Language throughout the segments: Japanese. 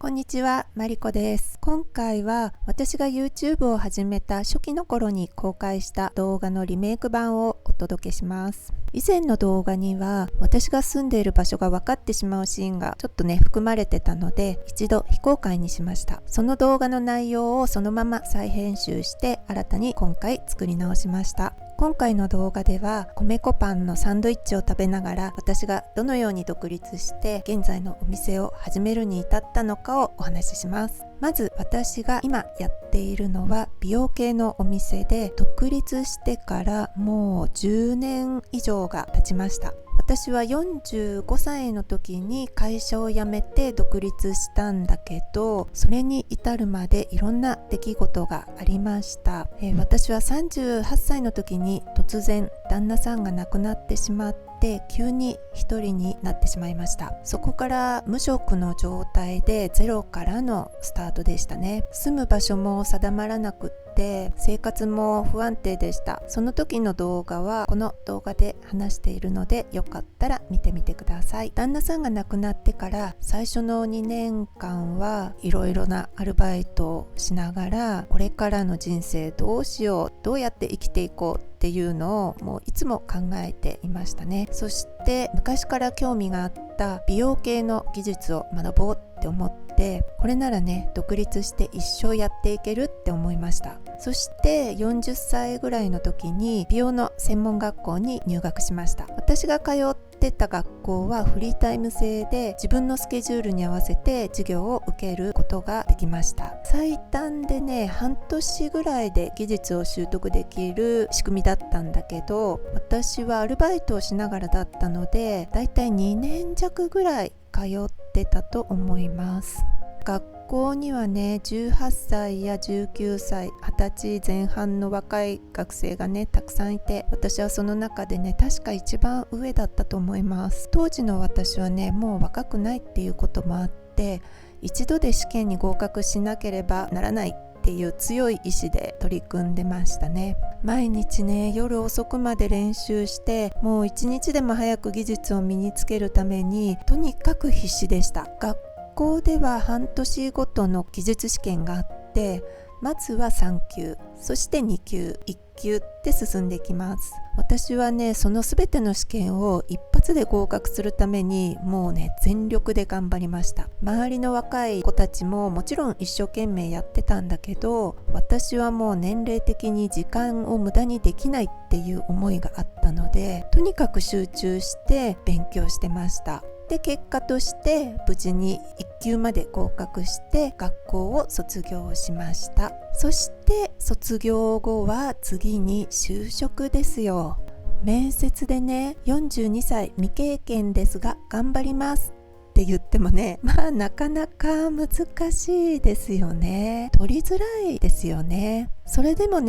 こんにちは、マリコです。今回は私が YouTube を始めた初期の頃に公開した動画のリメイク版をお届けします。以前の動画には私が住んでいる場所が分かってしまうシーンがちょっと含まれてたので、一度非公開にしました。その動画の内容をそのまま再編集して新たに今回作り直しました。今回の動画では米粉パンのサンドイッチを食べながら私がどのように独立して現在のお店を始めるに至ったのかをお話しします。まず私が今やっているのは美容系のお店で、独立してからもう10年以上が経ちました。私は45歳の時に会社を辞めて独立したんだけど、それに至るまでいろんな出来事がありました。私は38歳の時に突然旦那さんが亡くなってしまって急に一人になってしまいました。そこから無職の状態でゼロからのスタートでしたね。住む場所も定まらなくって生活も不安定でした。その時の動画はこの動画で話しているので、よかったら見てみてください。旦那さんが亡くなってから最初の2年間はいろいろなアルバイトをしながら、これからの人生どうしよう、どうやって生きていこうっていうのをもういつも考えていましたね。そして昔から興味があった美容系の技術を学ぼうって思って、これなら独立して一生やっていけるって思いました。そして40歳ぐらいの時に美容の専門学校に入学しました。私が通ってた学校はフリータイム制で、自分のスケジュールに合わせて授業を受けることができました。最短で半年ぐらいで技術を習得できる仕組みだったんだけど、私はアルバイトをしながらだったのでだいたい2年弱ぐらい通ってたと思います。学校には18歳や19歳、20歳前半の若い学生がたくさんいて、私はその中で確か一番上だったと思います。当時の私はもう若くないっていうこともあって、一度で試験に合格しなければならないっていう強い意志で取り組んでましたね。毎日夜遅くまで練習して、もう一日でも早く技術を身につけるためにとにかく必死でした。学校では半年ごとの技術試験があって、まずは3級、そして2級、1級って進んでいきます。私はその全ての試験を一発で合格するためにもう全力で頑張りました。周りの若い子たちももちろん一生懸命やってたんだけど、私はもう年齢的に時間を無駄にできないっていう思いがあったので、とにかく集中して勉強してました。で、結果として無事に1級まで合格して学校を卒業しました。そして卒業後は次に就職ですよ。面接で42歳未経験ですが頑張りますって言ってもなかなか難しいですよね。取りづらいですよね。それでも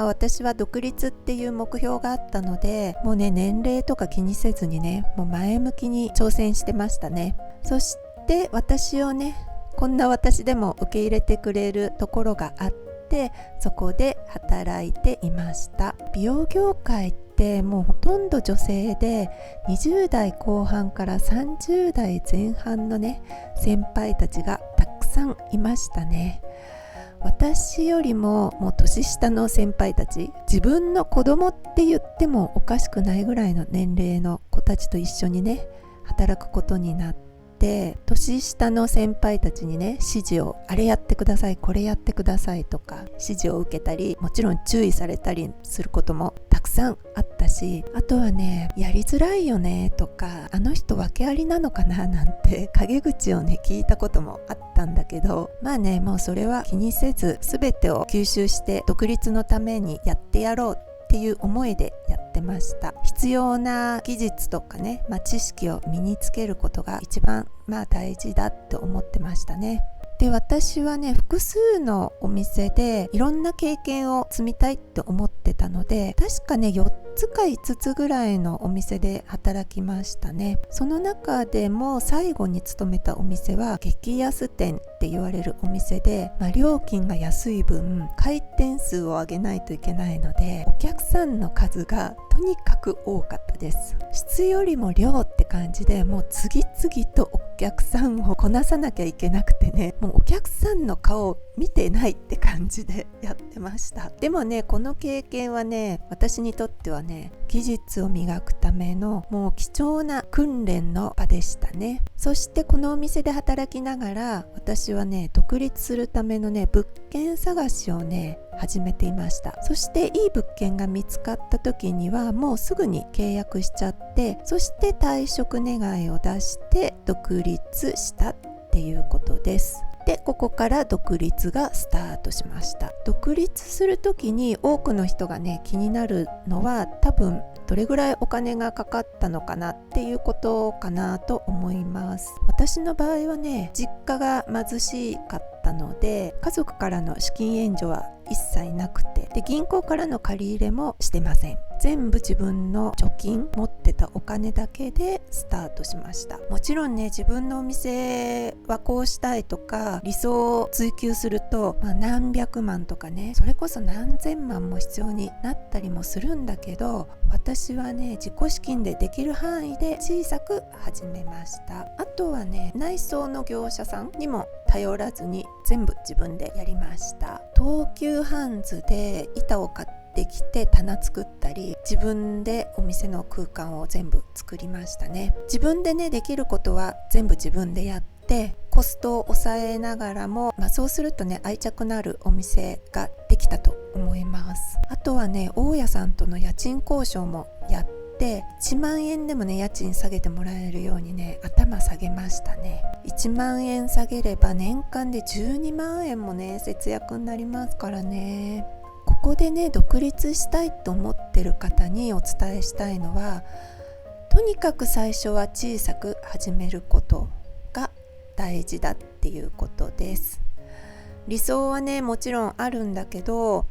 私は独立っていう目標があったので、もう年齢とか気にせずにもう前向きに挑戦してましたね。そして私をこんな私でも受け入れてくれるところがあって、そこで働いていました。美容業界ってもうほとんど女性で、20代後半から30代前半の先輩たちがたくさんいましたね。私よりももう年下の先輩たち、自分の子供って言ってもおかしくないぐらいの年齢の子たちと一緒に働くことになって、年下の先輩たちに指示を、あれやってください、これやってくださいとか指示を受けたり、もちろん注意されたりすることもたくさんあったし、あとはやりづらいよねとか、あの人訳ありなのかななんて陰口を聞いたこともあったんだけど、もうそれは気にせず全てを吸収して独立のためにやってやろうっていう思いでやってました。必要な技術とか知識を身につけることが一番大事だって思ってましたね。で、私は複数のお店でいろんな経験を積みたいって思ってたので、確か4つか5つぐらいのお店で働きましたね。その中でも最後に勤めたお店は激安店って言われるお店で、料金が安い分開点数を上げないといけないので、お客さんの数がとにかく多かったです。質よりも量って感じで、もう次々とお客さんをこなさなきゃいけなくてね、もうお客さんの顔を見てないって感じでやってました。でもね、この経験はね、私にとってはね、技術を磨くためのもう貴重な訓練の場でしたね。そしてこのお店で働きながら、私はね、独立するためのね、物件探しをね、始めていました。そしていい物件が見つかった時にはもうすぐに契約しちゃって、そして退職願を出して独立したっていうことです。で、ここから独立がスタートしました。独立する時に多くの人がね、気になるのは多分どれぐらいお金がかかったのかなっていうことかなと思います。私の場合はね、実家が貧しかったので、家族からの資金援助は一切なくて、で銀行からの借り入れもしてません。全部自分の貯金、持ってたお金だけでスタートしました。もちろんね、自分のお店はこうしたいとか理想を追求すると、何百万とかね、それこそ何千万も必要になったりもするんだけど、私はね、自己資金でできる範囲で小さく始めました。あとはね、内装の業者さんにも頼らずに全部自分でやりました。東急ハンズで板を買ってきて棚作ったり、自分でお店の空間を全部作りましたね。自分でね、できることは全部自分でやって、コストを抑えながらも、そうするとね、愛着のあるお店ができたと思います。あとはね、大家さんとの家賃交渉もやって1万円でもね、家賃下げてもらえるようにね、頭下げましたね。1万円下げれば年間で12万円もね、節約になりますからね。ここでね、独立したいと思ってる方にお伝えしたいのは、とにかく最初は小さく始めることが大事だっていうことです。理想はね、もちろんあるんだけど、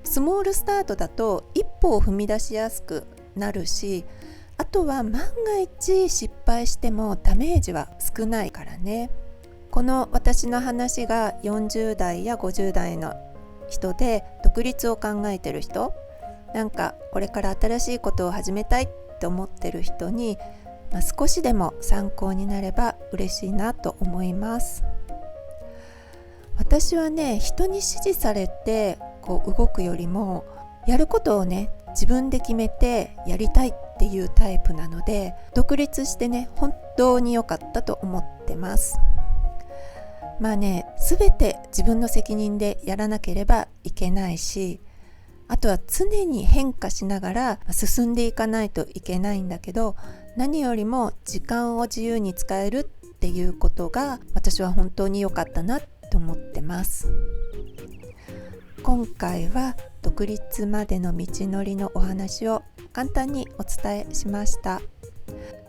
スモールスタートだと一歩を踏み出しやすくなるし、あとは万が一失敗してもダメージは少ないからね。この私の話が40代や50代の人で独立を考えてる人、なんかこれから新しいことを始めたいって思ってる人に、少しでも参考になれば嬉しいなと思います。私はね、人に指示されてこう動くよりも、やることをね、自分で決めてやりたいっていうタイプなので、独立してね、本当に良かったと思ってます。全て自分の責任でやらなければいけないし、あとは常に変化しながら進んでいかないといけないんだけど、何よりも時間を自由に使えるっていうことが私は本当に良かったなと思ってます。今回は独立までの道のりのお話を簡単にお伝えしました。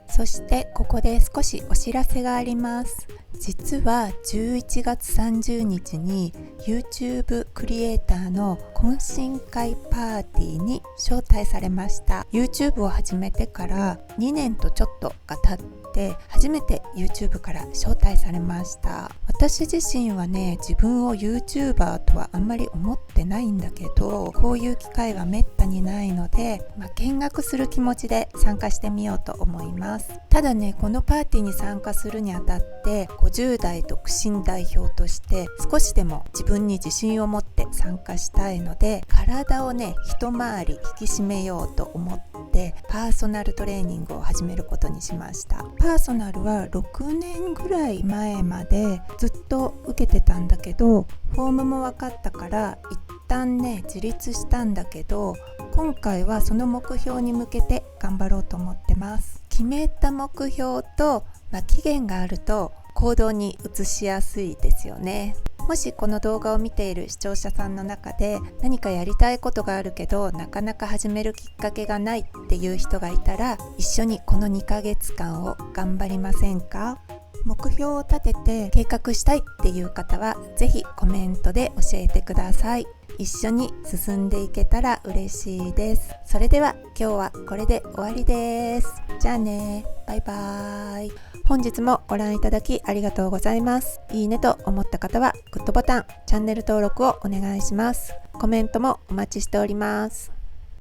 そしてここで少しお知らせがあります。実は11月30日に YouTube クリエイターの懇親会パーティーに招待されました。 YouTube を始めてから2年とちょっとが経って初めて YouTube から招待されました。私自身はね、自分を YouTuber とはあんまり思ってないんだけど、こういう機会はめったにないので、見学する気持ちで参加してみようと思います。ただね、このパーティーに参加するにあたって50代独身代表として少しでも自分に自信を持って参加したいので、体をね、一回り引き締めようと思ってパーソナルトレーニングを始めることにしました。パーソナルは6年ぐらい前までずっと受けてたんだけど、フォームも分かったから一旦ね、自立したんだけど、今回はその目標に向けて頑張ろうと思ってます。決めた目標と、期限があると行動に移しやすいですよね。もしこの動画を見ている視聴者さんの中で何かやりたいことがあるけどなかなか始めるきっかけがないっていう人がいたら、一緒にこの2ヶ月間を頑張りませんか？目標を立てて計画したいっていう方はぜひコメントで教えてください。一緒に進んでいけたら嬉しいです。それでは今日はこれで終わりです。じゃあね、バイバーイ。本日もご覧いただきありがとうございます。いいねと思った方はグッドボタン、チャンネル登録をお願いします。コメントもお待ちしております。